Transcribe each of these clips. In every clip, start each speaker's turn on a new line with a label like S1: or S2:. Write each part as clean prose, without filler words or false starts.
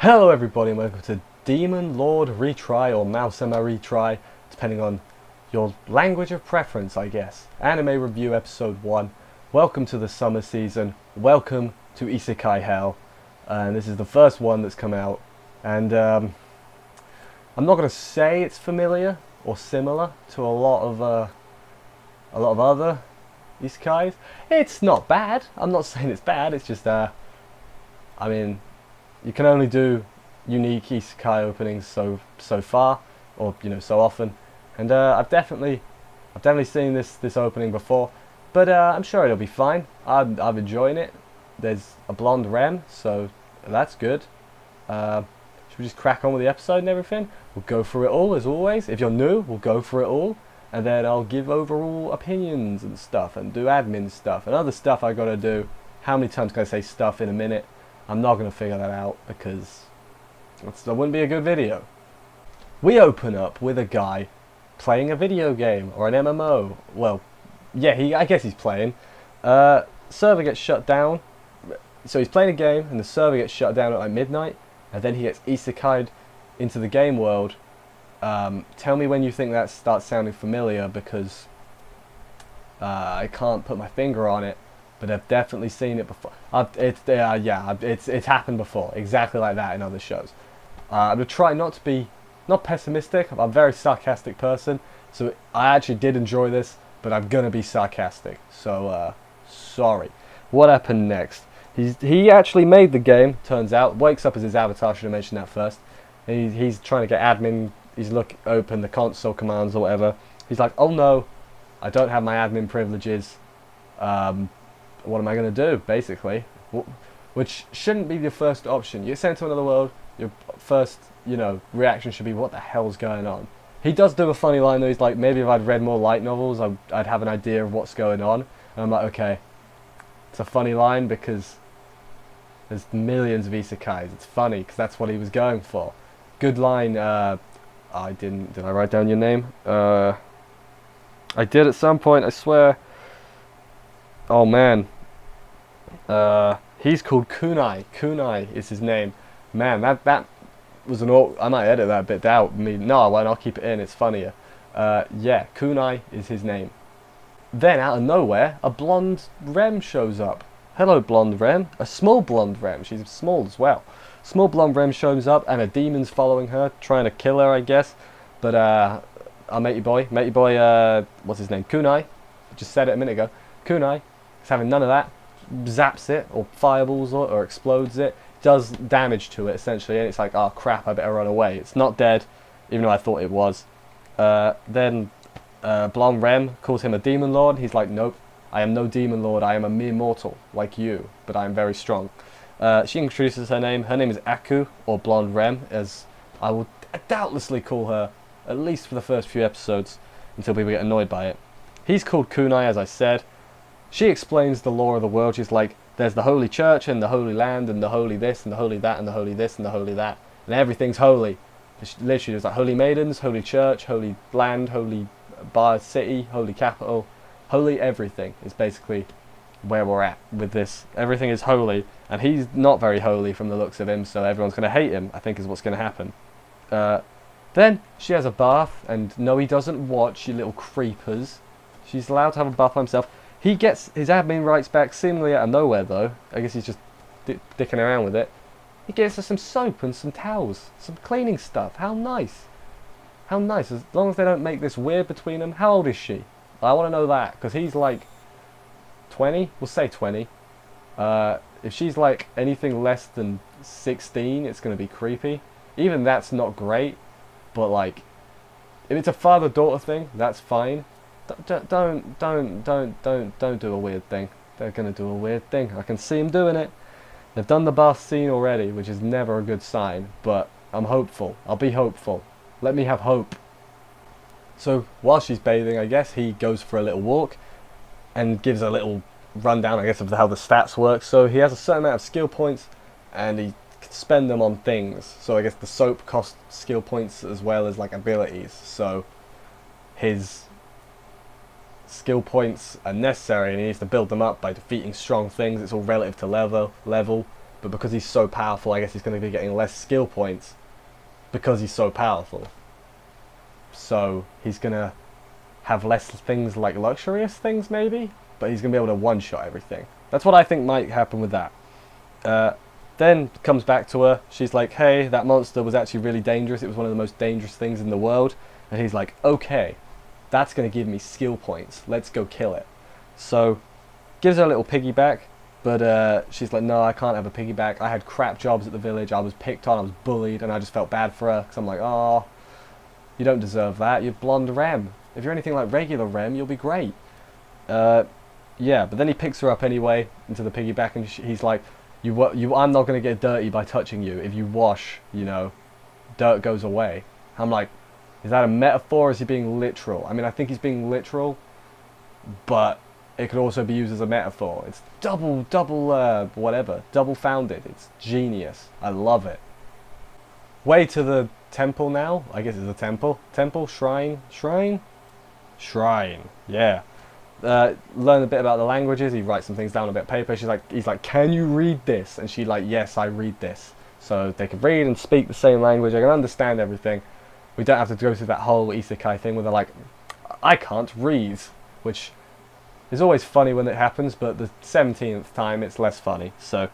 S1: Hello everybody and welcome to Demon Lord Retry or Maou-sama Retry, depending on your language of preference, I guess. Anime Review Episode 1. Welcome to the summer season. Welcome to Isekai Hell. And this is the first one that's come out. And I'm not going to say it's familiar or similar to a lot of other Isekais. It's not bad. I'm not saying it's bad. It's just, I mean, you can only do unique Isekai openings so far, or so often, and I've definitely seen this opening before, but I'm sure it'll be fine. I'm enjoying it. There's a blonde Rem, so that's good. Should we just crack on with the episode and everything? We'll go through it all as always. If you're new, we'll go through it all, and then I'll give overall opinions and stuff, and do admin stuff and other stuff I gotta do. How many times can I say stuff in a minute? I'm not going to figure that out because that wouldn't be a good video. We open up with a guy playing a video game or an MMO. Well, yeah, I guess he's playing. Server gets shut down. So he's playing a game and the server gets shut down at like midnight, and then he gets isekai'd into the game world. Tell me when you think that starts sounding familiar, because I can't put my finger on it. But I've definitely seen it before. It's happened before, exactly like that in other shows. I'm gonna try not to be pessimistic. I'm a very sarcastic person, so I actually did enjoy this, but I'm gonna be sarcastic. So sorry. What happened next? He actually made the game. Turns out, wakes up as his avatar. Should have mentioned that first. He's trying to get admin. He's open the console commands or whatever. He's like, oh no, I don't have my admin privileges. What am I going to do, basically? Which shouldn't be your first option. You're sent to another world, your first, reaction should be, what the hell's going on? He does do a funny line though. He's like, maybe if I'd read more light novels, I'd have an idea of what's going on. And I'm like, okay. It's a funny line because there's millions of isekais. It's funny because that's what he was going for. Good line. Did I write down your name? I did at some point, I swear. Oh man. He's called Kunai. Kunai is his name. Man, that was I might edit that bit out. No, I won't. I'll keep it in. It's funnier. Yeah, Kunai is his name. Then out of nowhere, a blonde Rem shows up. Hello, blonde Rem. A small blonde Rem. She's small as well. Small blonde Rem shows up, and a demon's following her, trying to kill her, I guess. But our matey boy, what's his name? Kunai. I just said it a minute ago. Kunai. It's having none of that, zaps it, or fireballs it, or explodes it, does damage to it essentially, and it's like, oh crap, I better run away. It's not dead, even though I thought it was. Then Blonde Rem calls him a demon lord. He's like, nope, I am no demon lord, I am a mere mortal, like you, but I am very strong. She introduces her name. Her name is Aku, or Blonde Rem, as I will doubtlessly call her, at least for the first few episodes, until people get annoyed by it. He's called Kunai, as I said. She explains the law of the world. She's like, there's the holy church and the holy land and the holy this and the holy that and the holy this and the holy that. And everything's holy. Literally, there's like holy maidens, holy church, holy land, holy bar city, holy capital. Holy everything is basically where we're at with this. Everything is holy. And he's not very holy from the looks of him, so everyone's going to hate him, I think is what's going to happen. Then she has a bath, and no, he doesn't watch, you little creepers. She's allowed to have a bath by himself. He gets his admin rights back seemingly out of nowhere though. I guess he's just dicking around with it. He gets her some soap and some towels, some cleaning stuff. How nice. How nice. As long as they don't make this weird between them. How old is she? I want to know that, because he's like 20. We'll say 20. If she's like anything less than 16, it's going to be creepy. Even that's not great. But like, if it's a father-daughter thing, that's fine. Don't do a weird thing. They're gonna do a weird thing. I can see them doing it. They've done the bath scene already, which is never a good sign, but I'm hopeful. I'll be hopeful. Let me have hope. So while she's bathing, I guess he goes for a little walk and gives a little rundown, I guess, of how the stats work. So he has a certain amount of skill points and he can spend them on things. So I guess the soap costs skill points as well as like abilities. So his skill points are necessary and he needs to build them up by defeating strong things. It's all relative to level, but because he's so powerful, I guess he's going to be getting less skill points because he's so powerful. So he's going to have less things like luxurious things maybe, but he's going to be able to one-shot everything. That's what I think might happen with that. Then comes back to her. She's like, hey, that monster was actually really dangerous. It was one of the most dangerous things in the world. And he's like, okay, that's going to give me skill points. Let's go kill it. So gives her a little piggyback, but she's like, no, I can't have a piggyback. I had crap jobs at the village. I was picked on. I was bullied, and I just felt bad for her because I'm like, oh, you don't deserve that. You're blonde Rem. If you're anything like regular Rem, you'll be great. Yeah, but then he picks her up anyway into the piggyback, and he's like, I'm not going to get dirty by touching you. If you wash, you know, dirt goes away. I'm like, is that a metaphor or is he being literal? I mean, I think he's being literal, but it could also be used as a metaphor. It's double founded. It's genius. I love it. Way to the temple now. I guess it's a temple. Temple? Shrine? Shrine? Shrine. Yeah. Learn a bit about the languages. He writes some things down on a bit of paper. He's like, can you read this? And she's like, yes, I read this. So they can read and speak the same language. I can understand everything. We don't have to go through that whole isekai thing where they're like, I can't read, which is always funny when it happens, but the 17th time it's less funny. So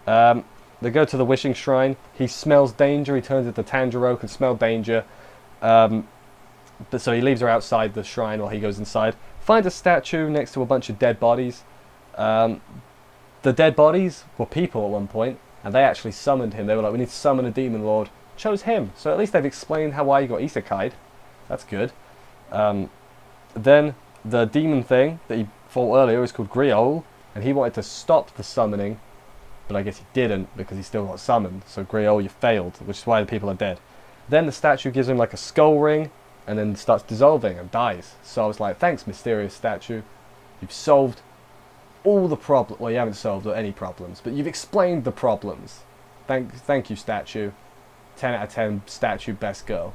S1: they go to the wishing shrine. He smells danger. He turns into Tanjiro, can smell danger. But so he leaves her outside the shrine while he goes inside. Finds a statue next to a bunch of dead bodies. The dead bodies were people at one point, and they actually summoned him. They were like, we need to summon a demon lord. Chose him. So at least they've explained why he got isekai'd. That's good. Then the demon thing that he fought earlier is called Griol, and he wanted to stop the summoning, but I guess he didn't because he still got summoned. So Griol, you failed, which is why the people are dead. Then the statue gives him like a skull ring, and then starts dissolving and dies. So I was like, thanks, mysterious statue. You've solved all the problems. Well, you haven't solved any problems, but you've explained the problems. Thank you, statue. 10 out of 10 statue, best girl.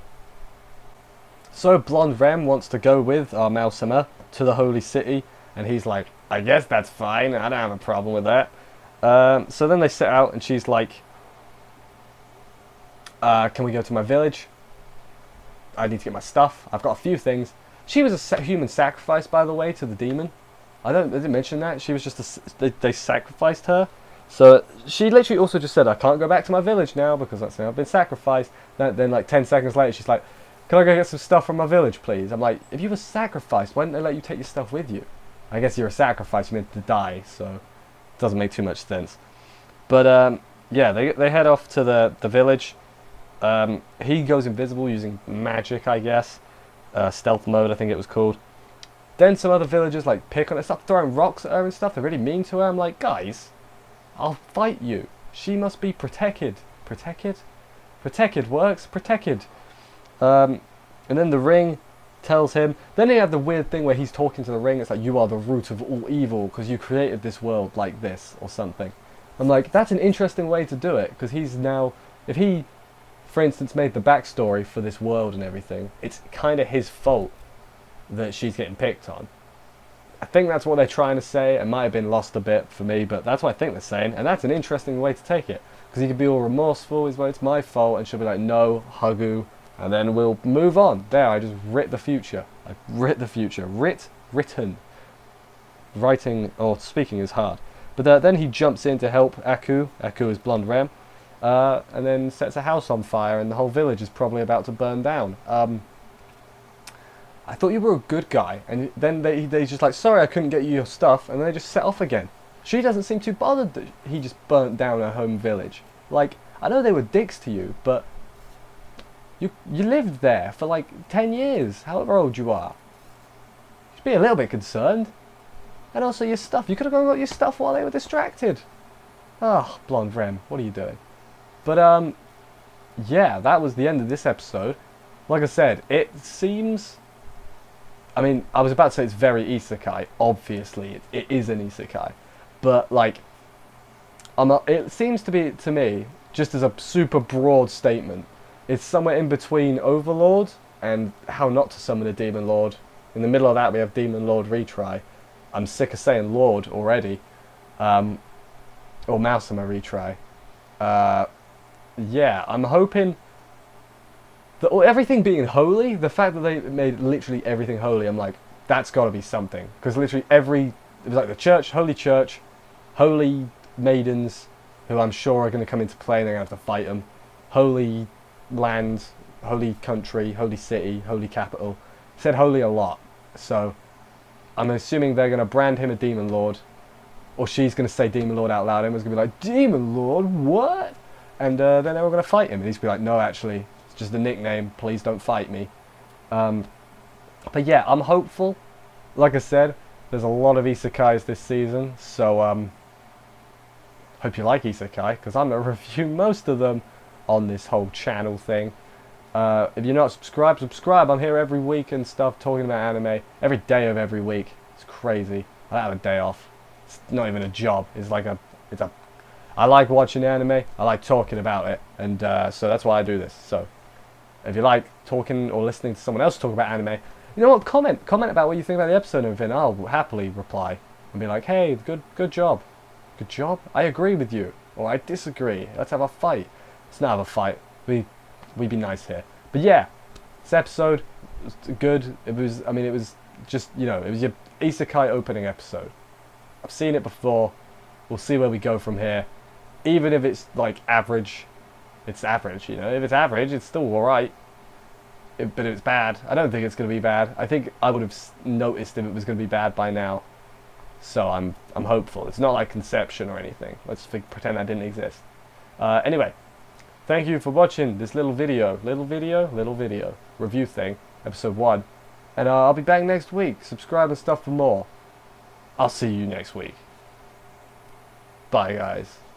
S1: So Blonde Rem wants to go with our Maou-sama to the holy city, and he's like, I guess that's fine. I don't have a problem with that. So then they set out, and she's like, can we go to my village? I need to get my stuff. I've got a few things. She was a human sacrifice, by the way, to the demon. I didn't mention that. She was just they sacrificed her. So she literally also just said, I can't go back to my village now because that's now I've been sacrificed. Then like 10 seconds later, she's like, can I go get some stuff from my village, please? I'm like, if you were sacrificed, why didn't they let you take your stuff with you? I guess you're a sacrifice, you meant to die, so it doesn't make too much sense. But yeah, they head off to the village. He goes invisible using magic, I guess. Stealth mode, I think it was called. Then some other villagers like pick on her, start throwing rocks at her and stuff. They're really mean to her. I'm like, guys, I'll fight you. She must be protected. Protected? Protected works. Protected. And then the ring tells him. Then they have the weird thing where he's talking to the ring. It's like, you are the root of all evil because you created this world like this or something. I'm like, that's an interesting way to do it because he's now, if he, for instance, made the backstory for this world and everything, it's kind of his fault that she's getting picked on. I think that's what they're trying to say. It might have been lost a bit for me, but that's what I think they're saying, and that's an interesting way to take it. Because he could be all remorseful, he's like, it's my fault, and she'll be like, no, Hagu, and then we'll move on. There, I just writ the future. I writ the future. Written. Writing, or speaking is hard. But then he jumps in to help Aku. Aku is Blonde Rem. And then sets a house on fire, and the whole village is probably about to burn down. I thought you were a good guy, and then they just like, sorry I couldn't get you your stuff, and they just set off again. She doesn't seem too bothered that he just burnt down her home village. Like, I know they were dicks to you, but you lived there for like 10 years, however old you are. You should be a little bit concerned. And also your stuff, you could have gone and got your stuff while they were distracted. Oh, Blonde Rem, what are you doing? But yeah, that was the end of this episode. Like I said, it seems, I mean, I was about to say it's very isekai. Obviously, it is an isekai. But, like, it seems to be, to me, just as a super broad statement, it's somewhere in between Overlord and How Not to Summon a Demon Lord. In the middle of that, we have Demon Lord Retry. I'm sick of saying Lord already. And or Maou-sama Retry. Yeah, I'm hoping that everything being holy, the fact that they made literally everything holy, I'm like, that's got to be something. Because literally it was like the church, holy maidens, who I'm sure are going to come into play and they're going to have to fight them. Holy land, holy country, holy city, holy capital. It said holy a lot. So I'm assuming they're going to brand him a demon lord. Or she's going to say demon lord out loud. Everyone's going to be like, demon lord, what? And then they're all going to fight him. And he's going to be like, no, actually, it's just a nickname. Please don't fight me. But yeah, I'm hopeful. Like I said, there's a lot of isekais this season. So hope you like isekai, because I'm going to review most of them on this whole channel thing. If you're not subscribed, subscribe. I'm here every week and stuff, talking about anime. Every day of every week. It's crazy. I have a day off. It's not even a job. I like watching anime. I like talking about it. And so that's why I do this. So if you like talking or listening to someone else talk about anime, you know what? Comment about what you think about the episode and everything. I'll happily reply and be like, hey, good job. Good job? I agree with you. Or I disagree. Let's have a fight. Let's not have a fight. We'd be nice here. But yeah, this episode was good. It was just, it was your isekai opening episode. I've seen it before. We'll see where we go from here. Even if it's like average, it's average, If it's average, it's still alright. But if it's bad, I don't think it's going to be bad. I think I would have noticed if it was going to be bad by now. So I'm hopeful. It's not like Conception or anything. Let's pretend that didn't exist. Anyway, thank you for watching this little video review thing, episode 1. And I'll be back next week. Subscribe and stuff for more. I'll see you next week. Bye, guys.